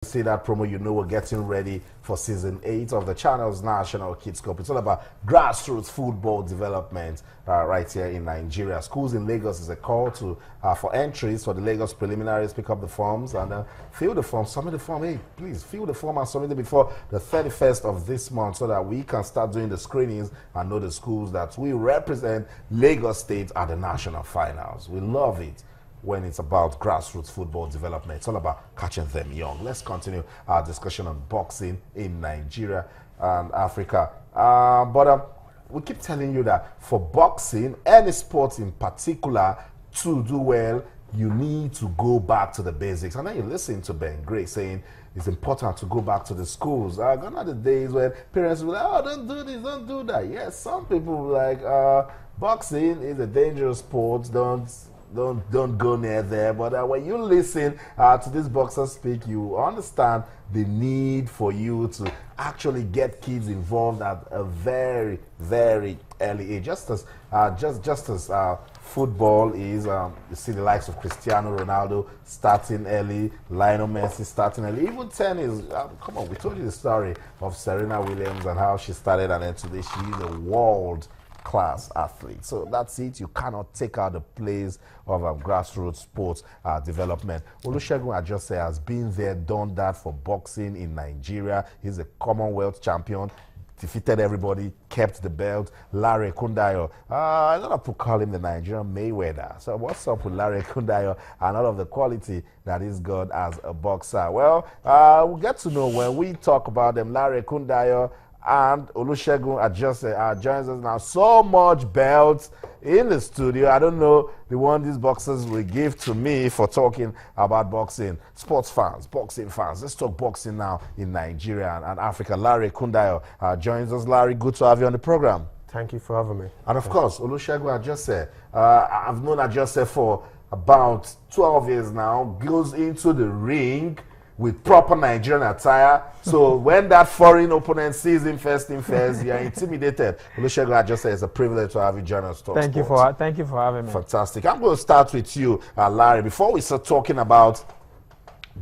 See that promo, you know we're getting ready for season 8 of the channel's National Kids Cup. It's all about grassroots football development right here in Nigeria. Schools in Lagos is a call to for entries for the Lagos preliminaries. Pick up the forms and fill the form, submit the form. Hey, please fill the form and submit it before the 31st of this month so that we can start doing the screenings and know the schools that we represent Lagos State at the national finals. We love it when it's about grassroots football development. It's all about catching them young. Let's continue our discussion on boxing in Nigeria and Africa. We keep telling you that for boxing, any sport in particular, to do well, you need to go back to the basics. And then you listen to Ben Gray saying it's important to go back to the schools. Gone are the days when parents will be like, oh, don't do this, don't do that. Yes, some people will like, boxing is a dangerous sport, don't go near there. But when you listen to this boxer speak, you understand the need for you to actually get kids involved at a very, very early age. Just as football is, you see the likes of Cristiano Ronaldo starting early, Lionel Messi starting early, even tennis. Come on, we told you the story of Serena Williams and how she started, and then today she's a world-class athlete. So that's it. You cannot take out the place of grassroots sports development. Olusegun Ajose has been there, done that for boxing in Nigeria. He's a Commonwealth champion, defeated everybody, kept the belt. Larry Kundayo, a lot of people call him the Nigerian Mayweather. So what's up with Larry Kundayo and all of the quality that he's got as a boxer? Well, we'll get to know when we talk about them. Larry Kundayo and Olusegun Ajose joins us now. So much belts in the studio. I don't know the one these boxers will give to me for talking about boxing. Sports fans, boxing fans. Let's talk boxing now in Nigeria and Africa. Larry Kundayo joins us. Larry, good to have you on the program. Thank you for having me. And of course, Olusegun Ajose. I've known Ajose for about 12 years now. Goes into the ring with proper Nigerian attire. So when that foreign opponent sees him first thing first, you're intimidated. Olusegun Ajose, it's a privilege to have you join us. Thank you for having me. Fantastic. I'm going to start with you, Larry. Before we start talking about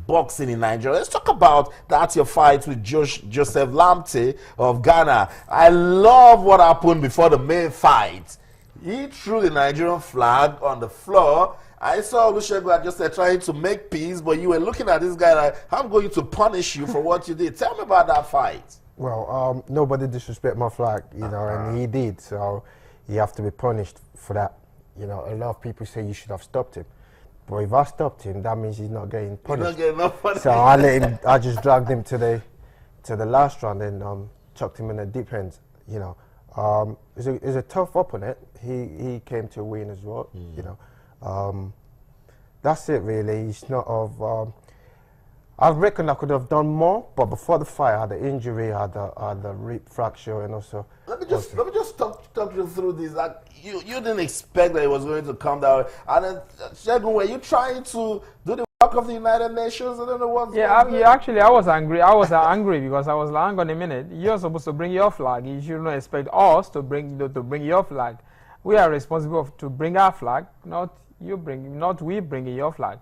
boxing in Nigeria, let's talk about your fight with Joseph Lamte of Ghana. I love what happened before the main fight. He threw the Nigerian flag on the floor. I saw Olusegun Ajose trying to make peace, but you were looking at this guy like, I'm going to punish you for what you did. Tell me about that fight. Well, nobody disrespect my flag, and he did, so you have to be punished for that. You know, a lot of people say you should have stopped him. But if I stopped him, that means he's not getting punished. He's not getting enough punishment. So I just dragged him to the last round and chucked him in the deep end, you know. It's a tough opponent. He came to win as well, you know. That's it really. It's not of. I reckon I could have done more, but before the fight, I had the injury, I had the rib fracture, and also. Let me just talk you through this. Like you didn't expect that it was going to come down. And then, Segun, were you trying to do the work of the United Nations? I don't know what. Yeah, actually, I was angry. I was angry because I was like, hang on a minute. You're supposed to bring your flag. You shouldn't expect us to bring your flag. We are responsible to bring our flag, not we bringing your flag.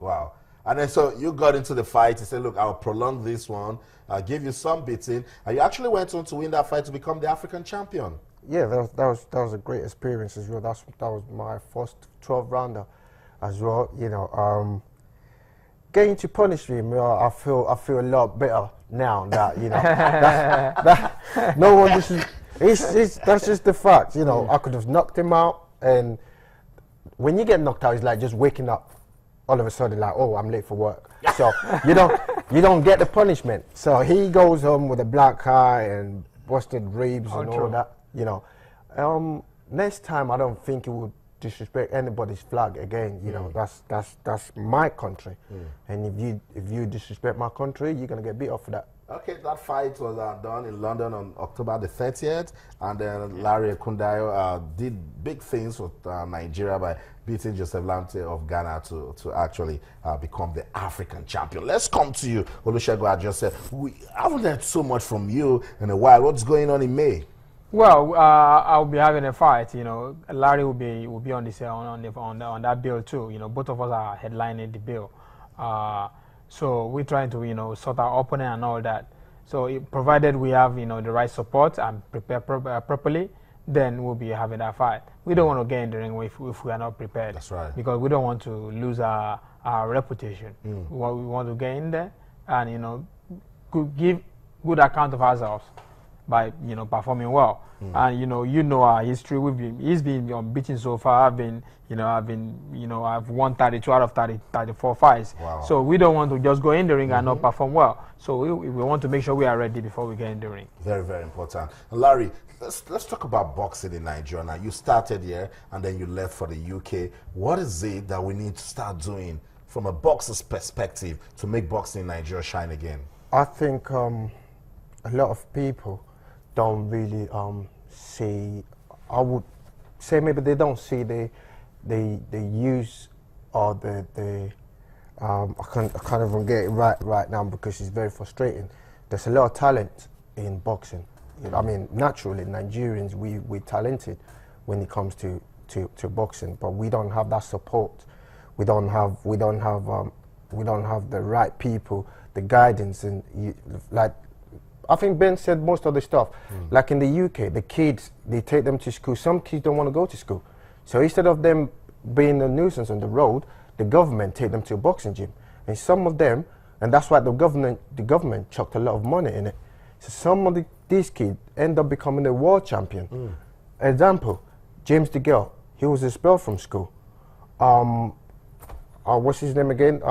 Wow. And then so you got into the fight. You said, look, I'll prolong this one. I'll give you some beating. And you actually went on to win that fight to become the African champion. Yeah, that was a great experience as well. That was my first 12-rounder as well. You know, getting to punish him, I feel a lot better now that, you know, that no one just... that's just the fact, you know. I could have knocked him out, and when you get knocked out, it's like just waking up all of a sudden, like, oh, I'm late for work. So you don't get the punishment. So he goes home with a black eye and busted ribs and all that, you know. Next time, I don't think he would disrespect anybody's flag again. You know, that's my country, and if you disrespect my country, you're gonna get beat up for that. Okay, that fight was done in London on October the 30th, and then Larry Kundayo did big things for Nigeria by beating Joseph Lamte of Ghana to actually become the African champion. Let's come to you, Olusegun Ajose. We haven't heard so much from you in a while. What's going on in May? Well, I'll be having a fight. You know, Larry will be on this on that bill too. You know, both of us are headlining the bill. So we're trying to, sort our opponent and all that. So provided we have, the right support and prepare properly, then we'll be having that fight. We don't want to get in the ring if we are not prepared. That's right. Because we don't want to lose our reputation. We want to get in there and, give good account of ourselves by, performing well. And, our history. He's been unbeaten so far. I've won 32 out of 34 fights. Wow. So we don't want to just go in the ring and not perform well. So we want to make sure we are ready before we get in the ring. Very, very important. Larry, let's talk about boxing in Nigeria. Now, you started here and then you left for the UK. What is it that we need to start doing from a boxer's perspective to make boxing in Nigeria shine again? I think a lot of people don't really see. I would say maybe they don't see the use or the I can't even get it right now because it's very frustrating. There's a lot of talent in boxing. I mean, naturally, Nigerians we're talented when it comes to boxing, but we don't have that support. We don't have the right people, the guidance, and like I think Ben said most of the stuff. Like in the UK, the kids, they take them to school. Some kids don't want to go to school, so instead of them being a nuisance on the road, the government take them to a boxing gym, and some of them, and that's why the government chucked a lot of money in it. So some of these kids end up becoming a world champion. Example, James DeGale, he was expelled from school. What's his name again?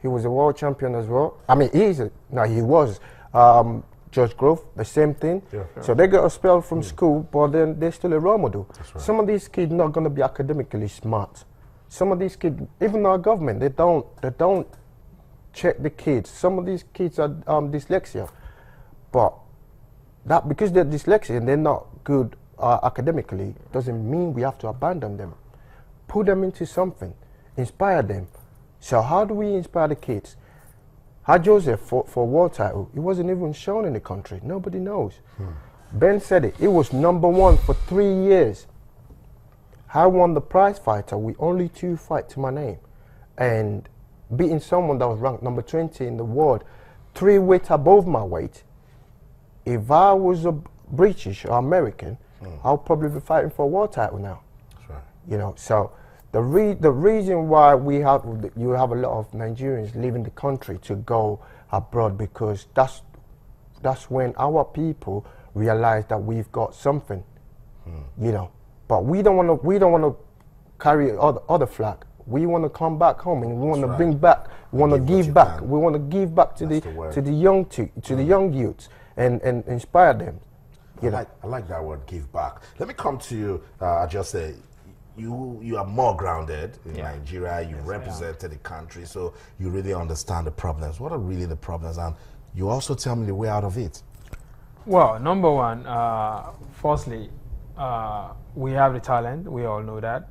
He was a world champion as well. I mean, he was. George Grove, the same thing. Yeah, so they got expelled from school, but then they're still a role model. Right. Some of these kids not going to be academically smart. Some of these kids, even our government, they don't check the kids. Some of these kids are dyslexia, but that because they're dyslexic and they're not good academically doesn't mean we have to abandon them. Put them into something, inspire them. So how do we inspire the kids? Ajose for world title, it wasn't even shown in the country. Nobody knows. Ben said it. It was #1 for 3 years. I won the prize fighter with only 2 fights to my name, and beating someone that was ranked number 20 in the world, 3 weights above my weight. If I was a British or American, I'll probably be fighting for a world title now. That's right. So. The reason why you have a lot of Nigerians leaving the country to go abroad, because that's when our people realize that we've got something, But we don't want to carry other flag. We want to come back home and we want to bring back. We want to give back. We want to give back to the young youths and inspire them. I like that word, give back. Let me come to you, Ajose. You are more grounded in Nigeria. You represented the country, so you really understand the problems. What are really the problems? And you also tell me the way out of it. Well, number one, firstly, we have the talent. We all know that.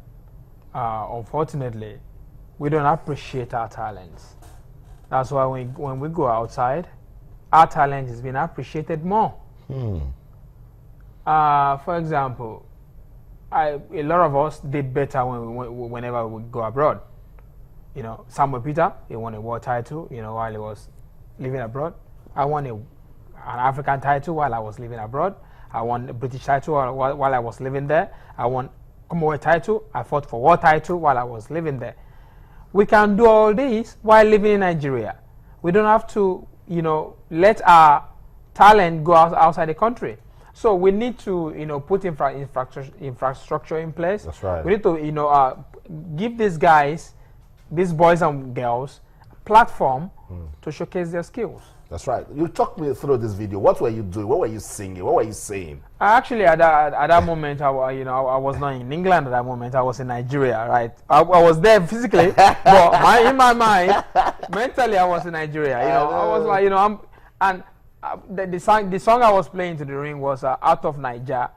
Unfortunately, we don't appreciate our talents. That's why when we go outside, our talent is being appreciated more. For example, a lot of us did better whenever we go abroad. Samuel Peter, he won a world title, while he was living abroad. I won an African title while I was living abroad. I won a British title while I was living there. I won Commonwealth title. I fought for world title while I was living there. We can do all this while living in Nigeria. We don't have to, let our talent go outside the country. So we need to, put infrastructure in place. That's right. We need to, give these guys, these boys and girls, a platform to showcase their skills. That's right. You talked me through this video. What were you doing? What were you singing? What were you saying? Actually, at that moment, I was not in England at that moment. I was in Nigeria, right? I was there physically, but in my mind, mentally, I was in Nigeria. I was like, the song I was playing to the ring was Out of Niger.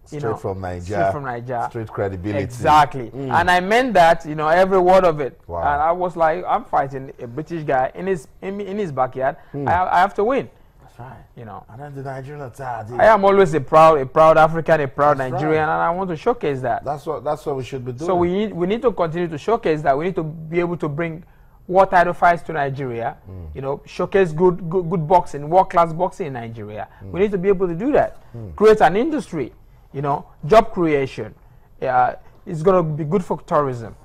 Straight from Niger. Straight credibility. Exactly. And I meant that, every word of it. Wow. And I was like, I'm fighting a British guy in his backyard. I have to win. That's right. And then the Nigerian attack. I am always a proud African, a proud Nigerian, and I want to showcase that. That's what we should be doing. So we need to continue to showcase that. We need to be able to bring world title fights to Nigeria, you know, showcase good boxing, world-class boxing in Nigeria. We need to be able to do that. Create an industry, you know, job creation. It's going to be good for tourism.